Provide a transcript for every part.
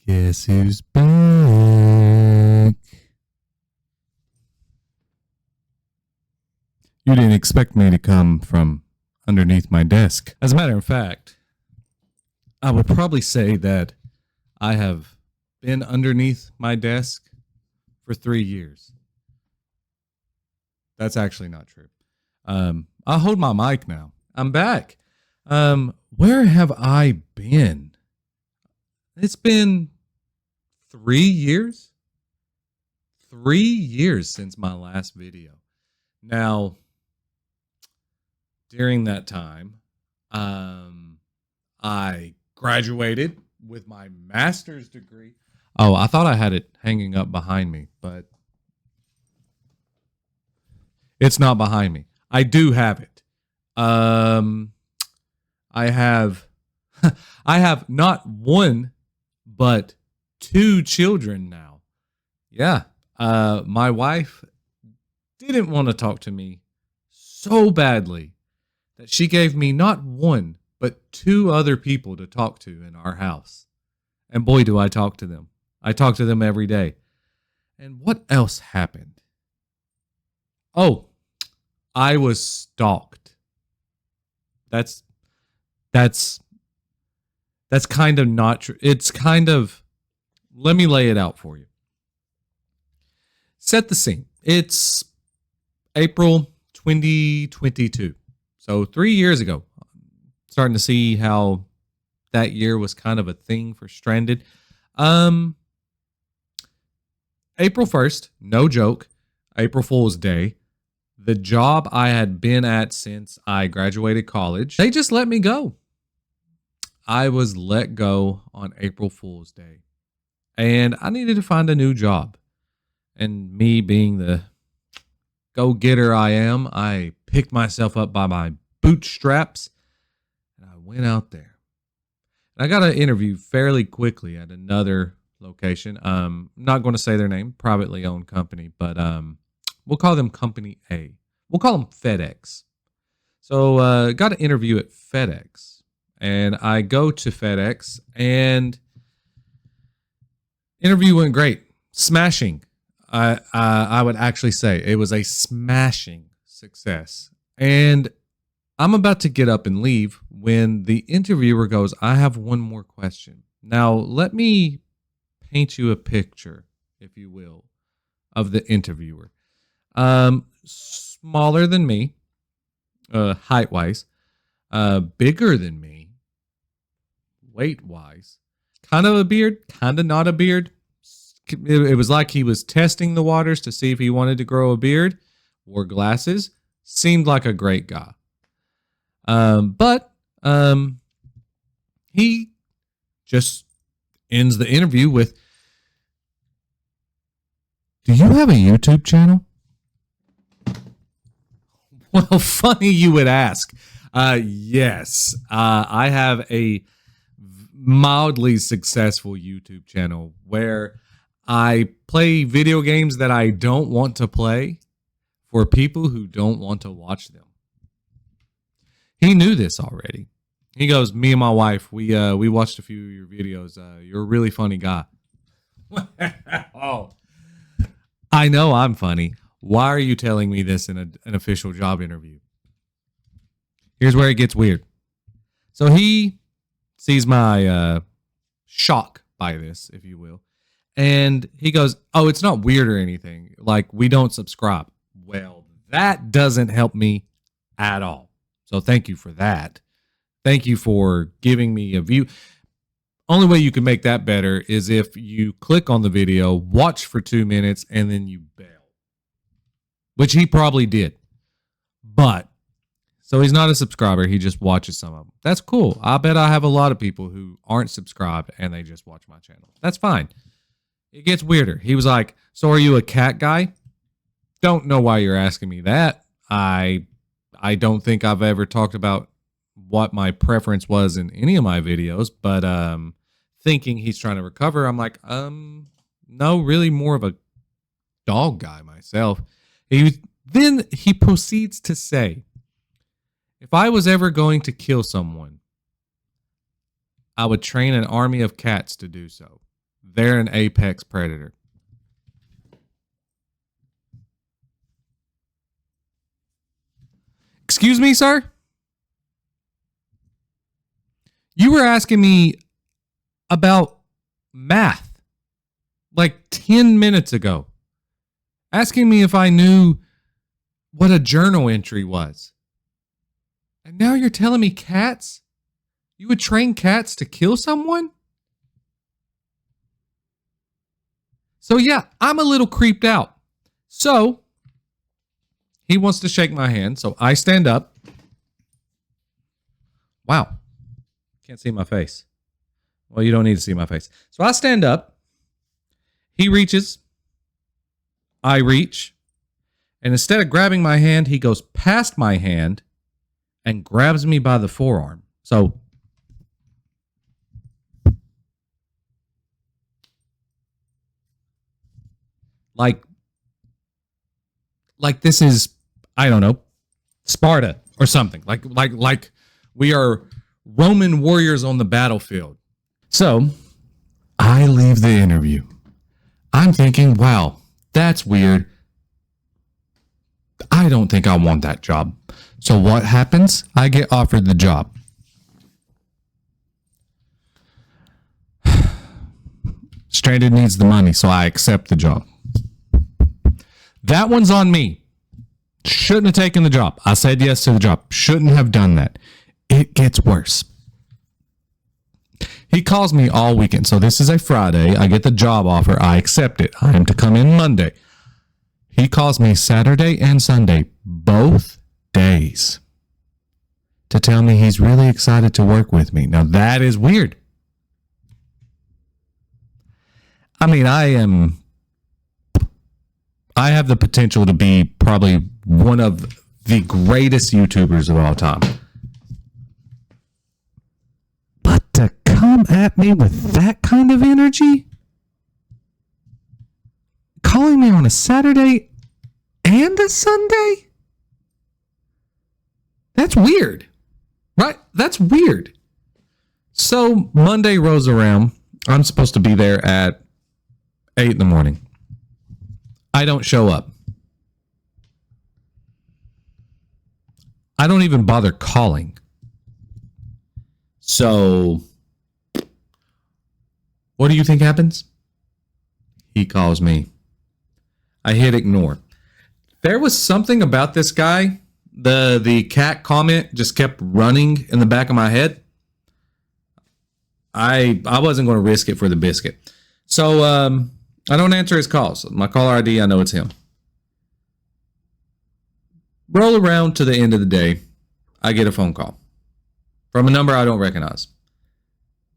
Guess who's back? You didn't expect me to come from underneath my desk. As a matter of fact, I would probably say that I have been underneath my desk for 3 years. That's actually not true. I'll hold my mic now. I'm back. Where have I been? It's been 3 years. 3 years since my last video. Now, during that time, I graduated with my master's degree. Oh, I thought I had it hanging up behind me, but it's not behind me. I do have it. I have I have not one but 2 children now. Yeah. My wife didn't want to talk to me so badly that she gave me not one but 2 other people to talk to in our house. And boy, do I talk to them. I talk to them every day. And what else happened? Oh, I was stalked. That's kind of not true. It's kind of, let me lay it out for you. Set the scene. It's April 2022. So 3 years ago. Starting to see how that year was kind of a thing for Stranded. April 1st, no joke, April Fool's Day. The job I had been at since I graduated college, they just let me go. I was let go on April Fool's Day. And I needed to find a new job. And me being the go-getter I am, I picked myself up by my bootstraps and I went out there. And I got an interview fairly quickly at another location. I'm not going to say their name, privately owned company, but we'll call them Company A. We'll call them FedEx. So got an interview at FedEx. And I go to FedEx and interview went great. Smashing. I would actually say it was a smashing success. And I'm about to get up and leave when the interviewer goes, I have one more question. Now, let me paint you a picture, if you will, of the interviewer. Smaller than me, height-wise, bigger than me, weight-wise, kind of a beard, kind of not a beard. It was like he was testing the waters to see if he wanted to grow a beard, wore glasses, seemed like a great guy. But he just ends the interview with, do you have a YouTube channel? Well, funny you would ask. Yes, I have a mildly successful YouTube channel where I play video games that I don't want to play for people who don't want to watch them. He knew this already. He goes, me and my wife, we watched a few of your videos. You're a really funny guy. Oh, I know I'm funny. Why are you telling me this in an official job interview? Here's where it gets weird. So he sees my shock by this, if you will. And he goes, oh, it's not weird or anything. Like, we don't subscribe. Well, that doesn't help me at all. So thank you for that. Thank you for giving me a view. Only way you can make that better is if you click on the video, watch for 2 minutes, and then you bail. Which he probably did. But, so he's not a subscriber. He just watches some of them. That's cool. I bet I have a lot of people who aren't subscribed and they just watch my channel. That's fine. It gets weirder. He was like, so are you a cat guy? Don't know why you're asking me that. I don't think I've ever talked about what my preference was in any of my videos, but thinking he's trying to recover, I'm like, no, really more of a dog guy myself. Then he proceeds to say, if I was ever going to kill someone, I would train an army of cats to do so. They're an apex predator. Excuse me, sir? You were asking me about math like 10 minutes ago. Asking me if I knew what a journal entry was. And now you're telling me cats? You would train cats to kill someone? So yeah, I'm a little creeped out. So he wants to shake my hand, so I stand up. Wow. Can't see my face. Well, you don't need to see my face. So I stand up. He reaches. I reach. And instead of grabbing my hand, he goes past my hand and grabs me by the forearm. So like this is, I don't know, Sparta or something. Like we are Roman warriors on the battlefield. So I leave the interview. I'm thinking, wow, that's weird. I don't think I want that job. So what happens? I get offered the job. Stranded needs the money, so I accept the job. That one's on me. Shouldn't have taken the job. I said yes to the job. Shouldn't have done that. It gets worse. He calls me all weekend. So this is a Friday. I get the job offer. I accept it. I am to come in Monday. He calls me Saturday and Sunday, both days, to tell me he's really excited to work with me. Now that is weird. I mean, I have the potential to be probably one of the greatest YouTubers of all time. But to come at me with that kind of energy? Calling me on a Saturday and a Sunday? That's weird. Right? That's weird. So Monday rolls around. I'm supposed to be there at 8 in the morning. I don't show up. I don't even bother calling. So, what do you think happens? He calls me. I hit ignore. There was something about this guy. The cat comment just kept running in the back of my head. I wasn't going to risk it for the biscuit. So, I don't answer his calls. My caller ID, I know it's him. Roll around to the end of the day. I get a phone call from a number I don't recognize.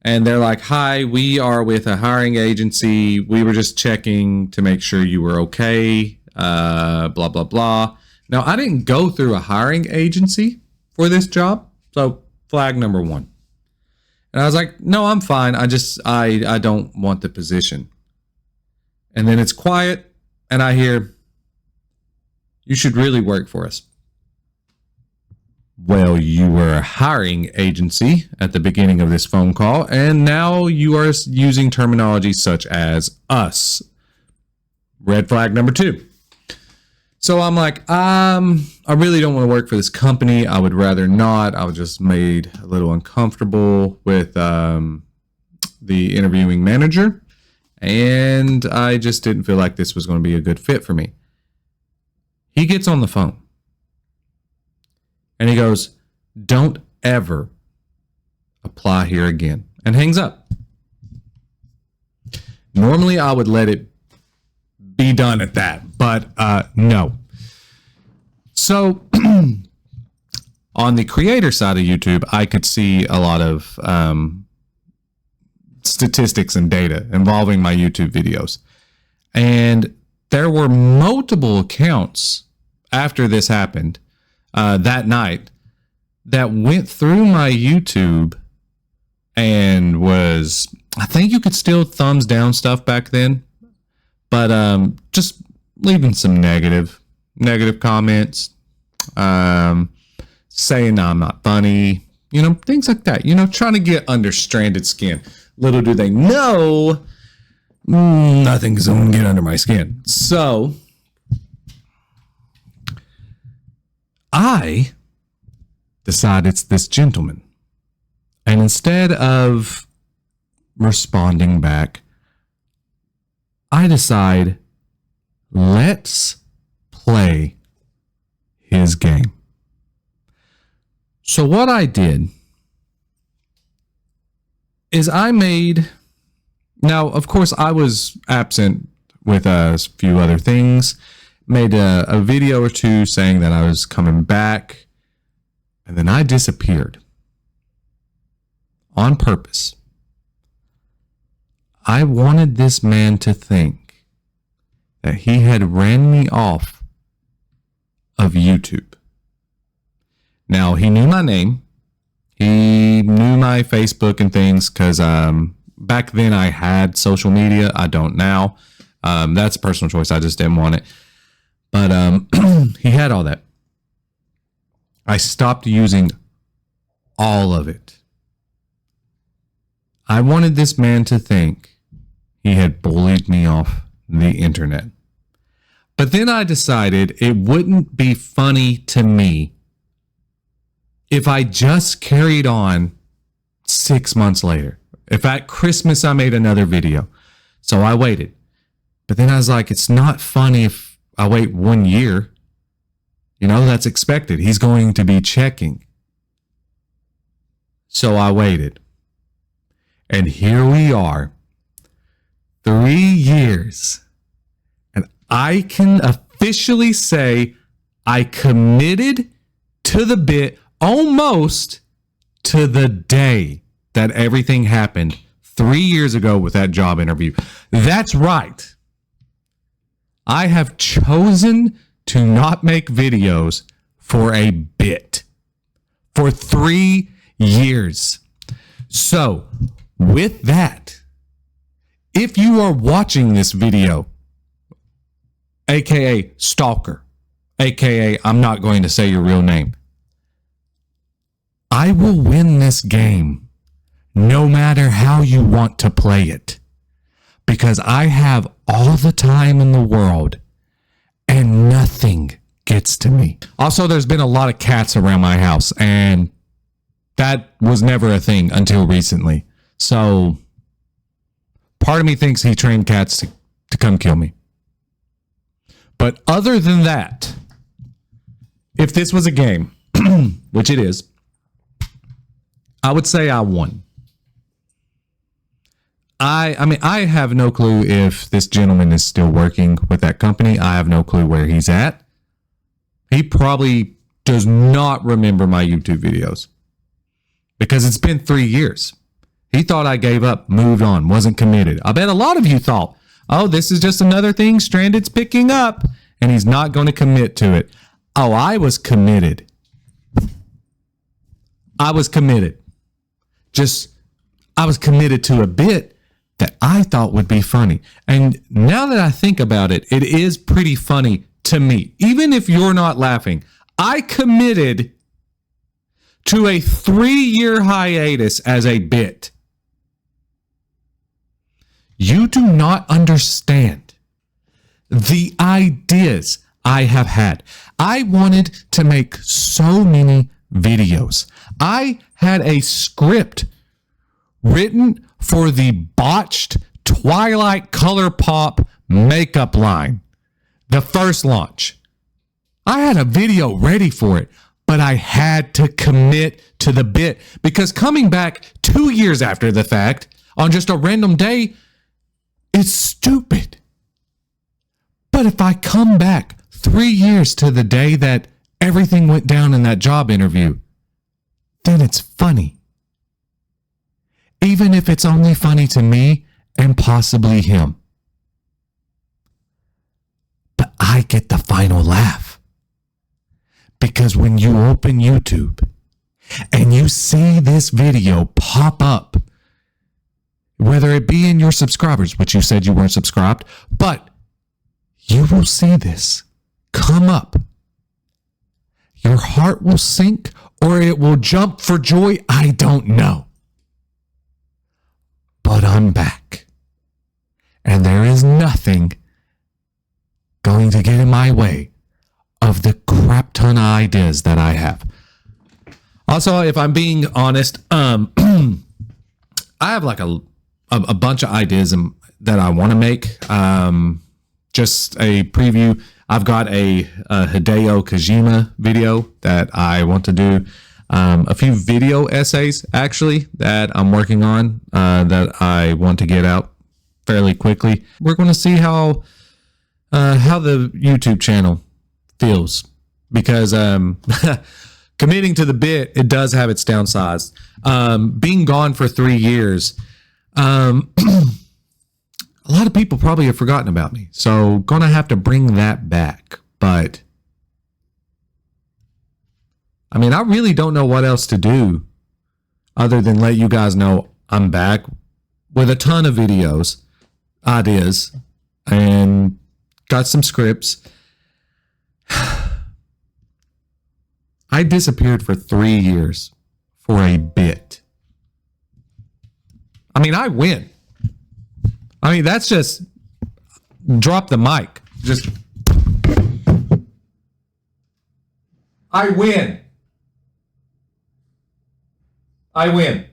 And they're like, hi, we are with a hiring agency. We were just checking to make sure you were okay. Blah, blah, blah. Now, I didn't go through a hiring agency for this job. So flag number one. And I was like, no, I'm fine. I don't want the position. And then it's quiet, and I hear, you should really work for us. Well, you were a hiring agency at the beginning of this phone call, and now you are using terminology such as us. Red flag number 2. So I'm like, I really don't want to work for this company. I would rather not. I was just made a little uncomfortable with the interviewing manager. And I just didn't feel like this was going to be a good fit for me. He gets on the phone. And he goes, don't ever apply here again. And hangs up. Normally, I would let it be done at that. But no. So, on the creator side of YouTube, I could see a lot of statistics and data involving my YouTube videos. And there were multiple accounts after this happened that night that went through my YouTube and was, I think you could still thumbs down stuff back then, but just leaving some negative comments, saying I'm not funny, things like that, trying to get under Stranded skin. Little do they know nothing's going to get under my skin. So I decide it's this gentleman. And instead of responding back, I decide, let's play his game. So what I did is now, of course, I was absent with a few other things, made a video or two saying that I was coming back, and then I disappeared on purpose. I wanted this man to think that he had ran me off of YouTube. Now, he knew my name. He knew my Facebook and things because back then I had social media. I don't now. That's a personal choice. I just didn't want it. But he had all that. I stopped using all of it. I wanted this man to think he had bullied me off the internet. But then I decided it wouldn't be funny to me if I just carried on 6 months later. If at Christmas I made another video. So I waited. But then I was like, it's not funny if I wait 1 year. You know, that's expected. He's going to be checking. So I waited. And here we are. 3 years. And I can officially say I committed to the bit almost to the day that everything happened 3 years ago with that job interview. That's right. I have chosen to not make videos for a bit. For 3 years. So, with that, if you are watching this video, aka stalker, aka I'm not going to say your real name, I will win this game no matter how you want to play it, because I have all the time in the world and nothing gets to me. Also, there's been a lot of cats around my house, and that was never a thing until recently. So part of me thinks he trained cats to come kill me. But other than that, if this was a game, which it is, I would say I won. I mean, I have no clue if this gentleman is still working with that company. I have no clue where he's at. He probably does not remember my YouTube videos because it's been 3 years. He thought I gave up, moved on, wasn't committed. I bet a lot of you thought, oh, this is just another thing Stranded's picking up and he's not going to commit to it. Oh, I was committed. I was committed. I was committed to a bit that I thought would be funny. And now that I think about it, it is pretty funny to me. Even if you're not laughing, I committed to a 3-year hiatus as a bit. You do not understand the ideas I have had. I wanted to make so many videos. I had a script written for the botched Twilight ColourPop makeup line. The first launch. I had a video ready for it, but I had to commit to the bit because coming back 2 years after the fact on just a random day is stupid. But if I come back 3 years to the day that everything went down in that job interview, then it's funny. Even if it's only funny to me and possibly him. But I get the final laugh. Because when you open YouTube and you see this video pop up, whether it be in your subscribers, which you said you weren't subscribed, but you will see this come up. Your heart will sink or it will jump for joy. I don't know. But I'm back. And anything going to get in my way of the crap ton of ideas that I have. Also, if I'm being honest, I have like a bunch of ideas that I want to make. Just a preview. I've got a Hideo Kojima video that I want to do. A few video essays, actually, that I'm working on that I want to get out fairly quickly. We're going to see how the YouTube channel feels, because committing to the bit, it does have its downsides. Being gone for 3 years, a lot of people probably have forgotten about me, so gonna have to bring that back. But I mean, I really don't know what else to do other than let you guys know I'm back with a ton of videos, ideas, and got some scripts. I disappeared for 3 years for a bit. I mean, I win. I mean, that's just drop the mic. Just I win. I win.